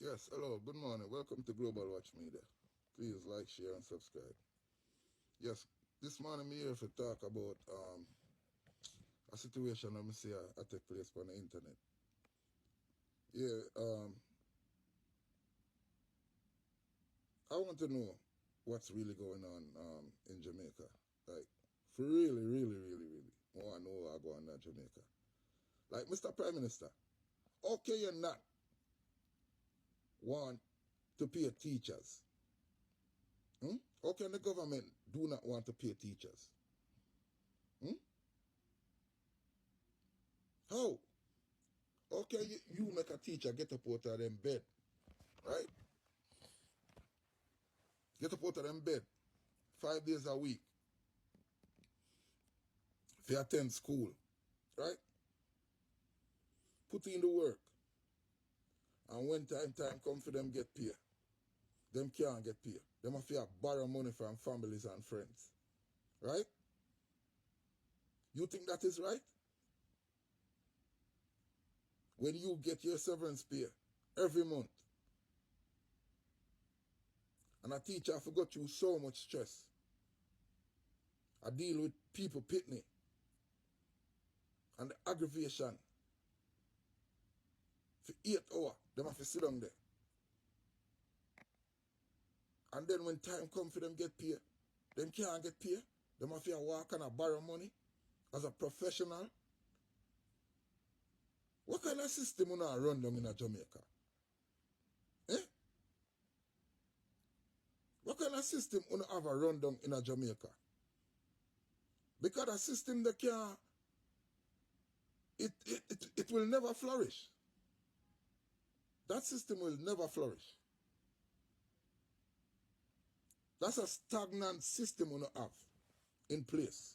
Yes, hello, good morning. Welcome to Global Watch Media. Please like, share, and subscribe. Yes, this morning I'm here to talk about a situation I see I take place on the internet. Yeah, I want to know what's really going on in Jamaica. Like, for really. I want to know what going on in Jamaica. Like, Mr. Prime Minister, okay, you not want to pay teachers? How can the government do not want to pay teachers? Hmm? How? Okay, you make a teacher get up out of them bed, right? Get up out of them bed 5 days a week if you attend school, right? Put in the work. And when time come for them get paid, them can't get paid. Them have to borrow money from families and friends, right? You think that is right? When you get your severance pay every month, and a teacher forgot you so much stress. I deal with people pitney and the aggravation for 8 hours. Them have to sit down there. And then when time come for them get paid, them can't get paid. Them have to walk and borrow money as a professional. What kind of system you not run down in Jamaica? Eh? What kind of system you not have a run down in Jamaica? Because a system that can it will never flourish. That system will never flourish. That's a stagnant system you not have in place.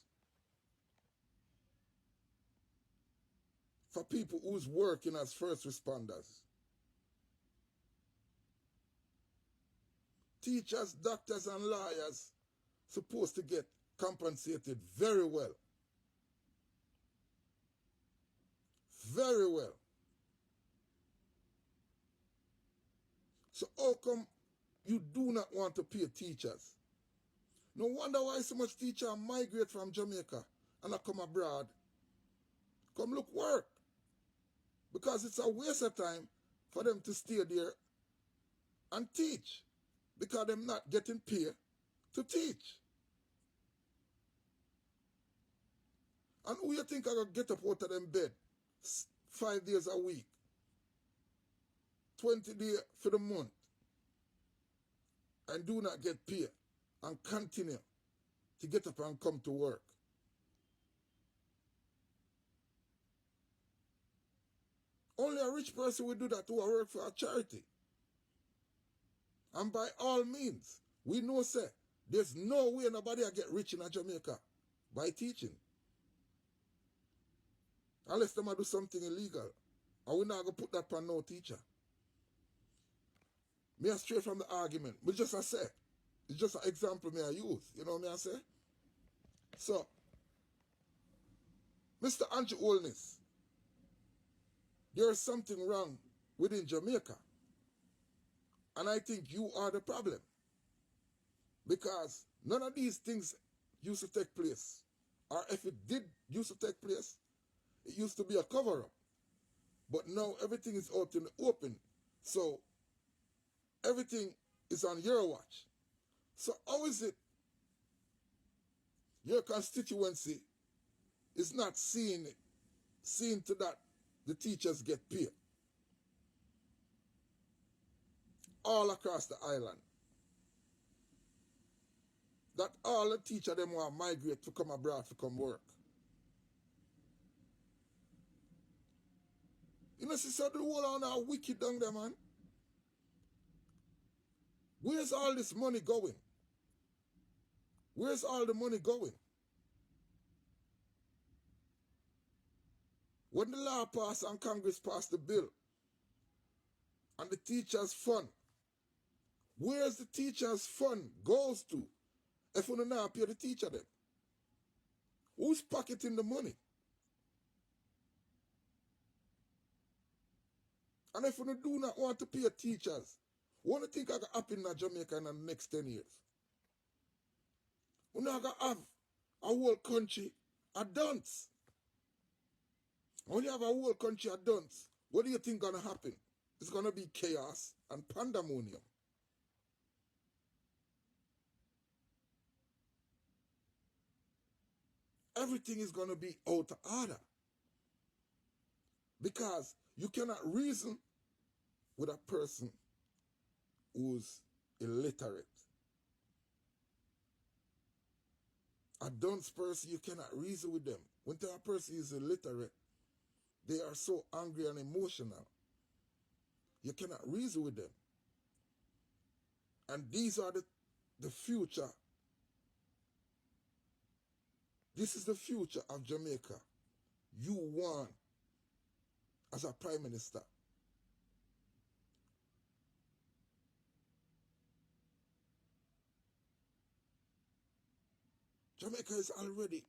For people who's working as first responders. Teachers, doctors, and lawyers supposed to get compensated very well. Very well. So how come you do not want to pay teachers? No wonder why so much teachers migrate from Jamaica and I come abroad. Come look work. Because it's a waste of time for them to stay there and teach. Because they're not getting paid to teach. And who you think I gonna get up out of them bed 5 days a week, 20 days for the month, and do not get paid and continue to get up and come to work? Only a rich person will do that who work for a charity. And by all means, we know, say, there's no way nobody will get rich in Jamaica by teaching. Unless them do something illegal. And we're not going to put that on no teacher. Me a straight from the argument. Me just a say. It's just an example me I use. You know what I say? So, Mr. Andrew Holness, there is something wrong within Jamaica. And I think you are the problem. Because none of these things used to take place. Or if it did used to take place, it used to be a cover-up. But now everything is out in the open. So everything is on your watch. So how is it your constituency is not seeing to that the teachers get paid all across the island? That all the teachers them want to migrate to come abroad to come work. You know, so the whole on are wicked down there, man. Where's all this money going? Where's all the money going? When the law passed and Congress passed the bill and the teachers' fund, where's the teachers' fund goes to if we don't not pay the teacher then? Who's pocketing the money? And if we do not want to pay teachers, what do you think I got happen in Jamaica in the next 10 years? We're not going to have a whole country a dunce. When you have a whole country a dunce, what do you think going to happen? It's going to be chaos and pandemonium. Everything is going to be out of order. Because you cannot reason with a person who's illiterate. A dunce person, you cannot reason with them. When a person is illiterate, they are so angry and emotional. You cannot reason with them. And these are the future. This is the future of Jamaica. You want as a prime minister. Jamaica is already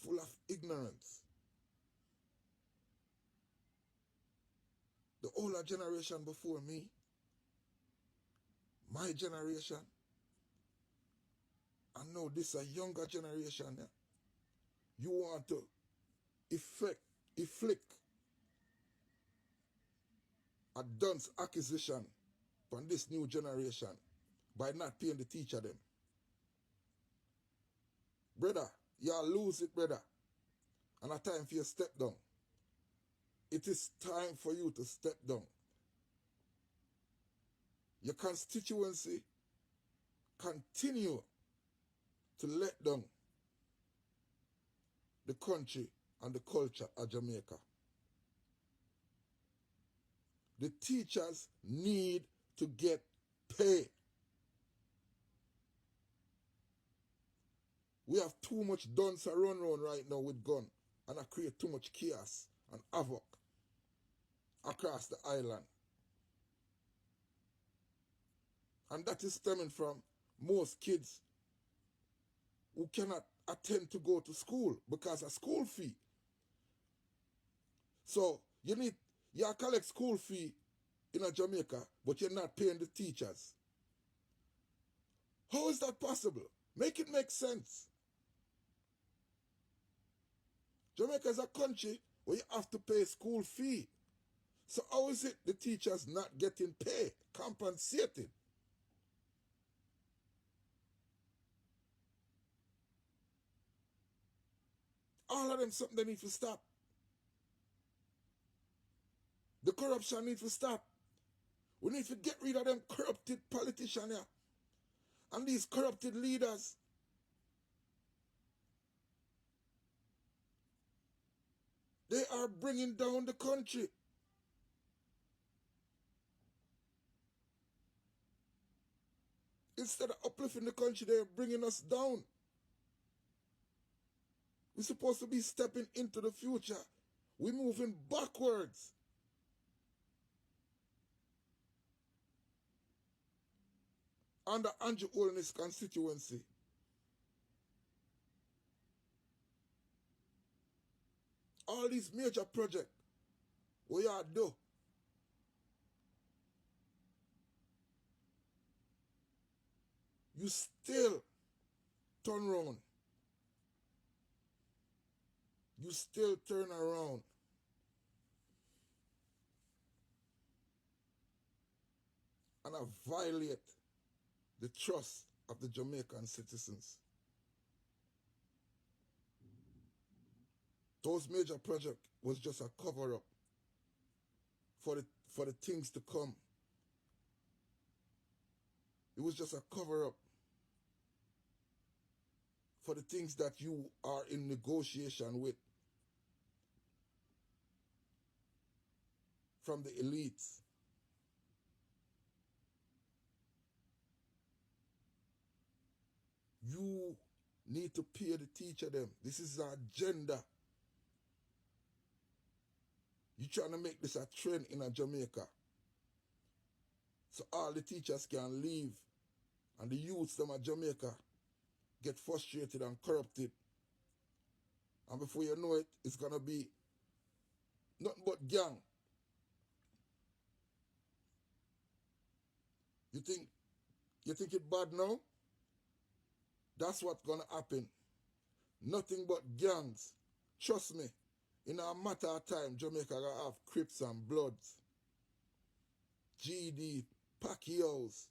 full of ignorance. The older generation before me, my generation, I know this is a younger generation. Yeah? You want to inflict a dunce accusation on this new generation by not paying the teacher them. Brother, you'll lose it, brother. And a time for you to step down. It is time for you to step down. Your constituency continue to let down the country and the culture of Jamaica. The teachers need to get paid. We have too much dunce run around right now with gun, and I create too much chaos and havoc across the island. And that is stemming from most kids who cannot attend to go to school because of school fee. So you collect school fee in a Jamaica, but you're not paying the teachers. How is that possible? Make it make sense. Jamaica is a country where you have to pay school fee. So how is it the teachers not getting paid, compensated? All of them something they need to stop. The corruption needs to stop. We need to get rid of them corrupted politicians here. And these corrupted leaders. They are bringing down the country. Instead of uplifting the country, they're bringing us down. We're supposed to be stepping into the future. We're moving backwards. Under Andrew Holness constituency, all these major projects, what you do, you still turn around. You still turn around. And I violate the trust of the Jamaican citizens. Those major projects was just a cover-up for the things to come. It was just a cover-up for the things that you are in negotiation with from the elites. You need to pay the teacher them. This is an agenda. You're trying to make this a trend in a Jamaica. So all the teachers can leave and the youths them at Jamaica get frustrated and corrupted. And before you know it, it's going to be nothing but gang. You think it bad now? That's what's gonna happen. Nothing but gangs. Trust me. In a matter of time, Jamaica gonna have Crips and Bloods, GD, Pacquiaos.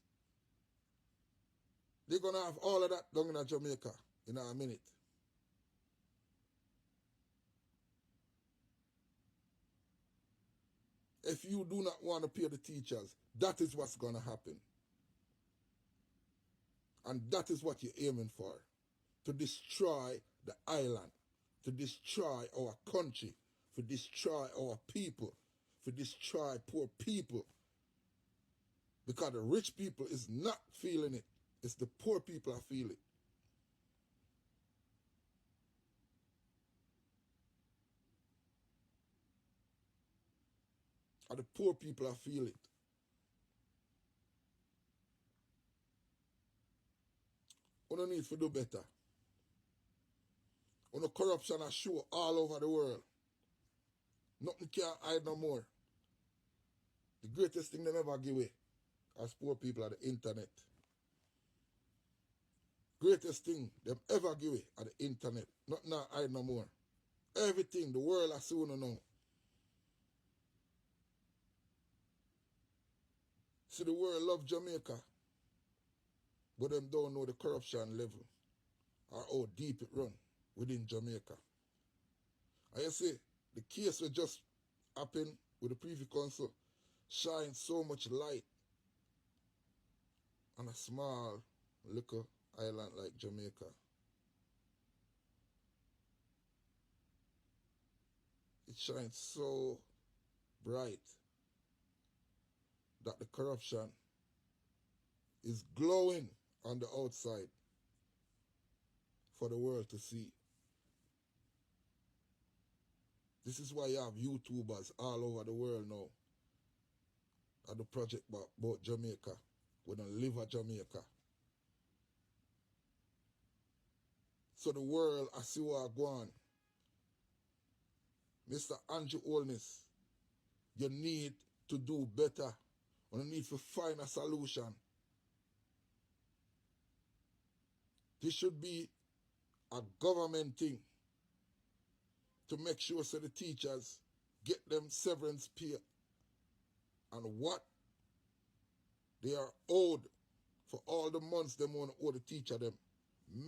They're gonna have all of that down in Jamaica in a minute. If you do not want to pay the teachers, that is what's gonna happen. And that is what you're aiming for. To destroy the island, to destroy our country, to destroy our people, to destroy poor people. Because the rich people is not feeling it. It's the poor people that feel it. And the poor people that feel it. We don't need to do better. On the corruption is show all over the world. Nothing can hide no more. The greatest thing they ever give away as poor people are the internet. Greatest thing them ever give away are the internet. Nothing can hide no more. Everything, the world has soon know. See, the world love Jamaica, but them don't know the corruption level or how deep it run within Jamaica. And you see, the case will just happen with the Privy Council shine so much light on a small little island like Jamaica. It shines so bright that the corruption is glowing on the outside for the world to see. This is why you have YouTubers all over the world now at the project about Jamaica. We don't live at Jamaica. So the world, I see what go on. Mr. Andrew Holness, you need to do better. You need to find a solution. This should be a government thing to make sure so the teachers get them severance pay and what they are owed for all the months they want to owe the teacher them.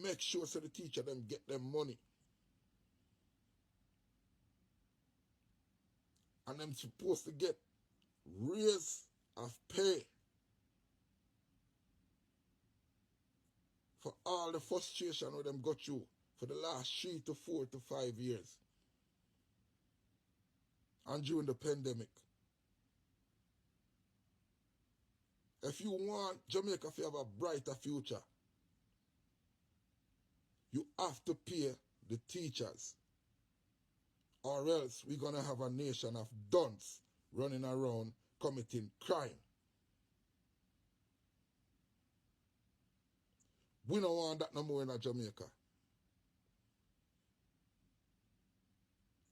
Make sure so the teacher them get them money. And them supposed to get raise of pay for all the frustration with them got through for the last 3 to 4 to 5 years. And during the pandemic. If you want Jamaica to have a brighter future, you have to pay the teachers. Or else we're going to have a nation of dunce running around committing crime. We don't want that no more in Jamaica.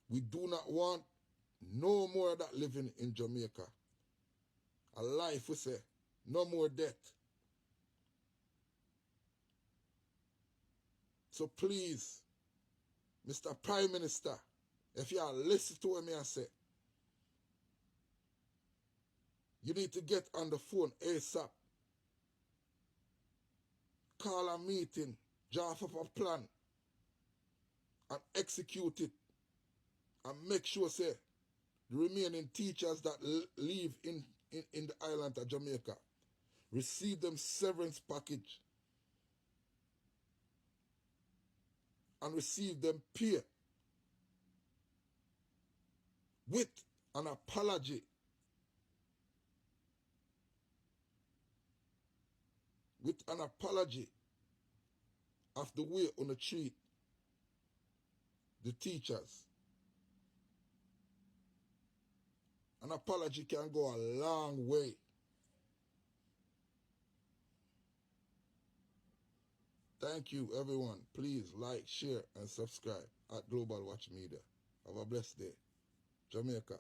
We do not want no more of that living in Jamaica. A life, we say, no more death. So please, Mr. Prime Minister, if you are listening to what I say, you need to get on the phone ASAP. Call a meeting, draft up a plan, and execute it. And make sure, say, the remaining teachers that live in the island of Jamaica receive them severance package and receive them pay with an apology. With an apology of the way on the treat the teachers. An apology can go a long way. Thank you, everyone. Please like, share, and subscribe at Global Watch Media. Have a blessed day. Jamaica.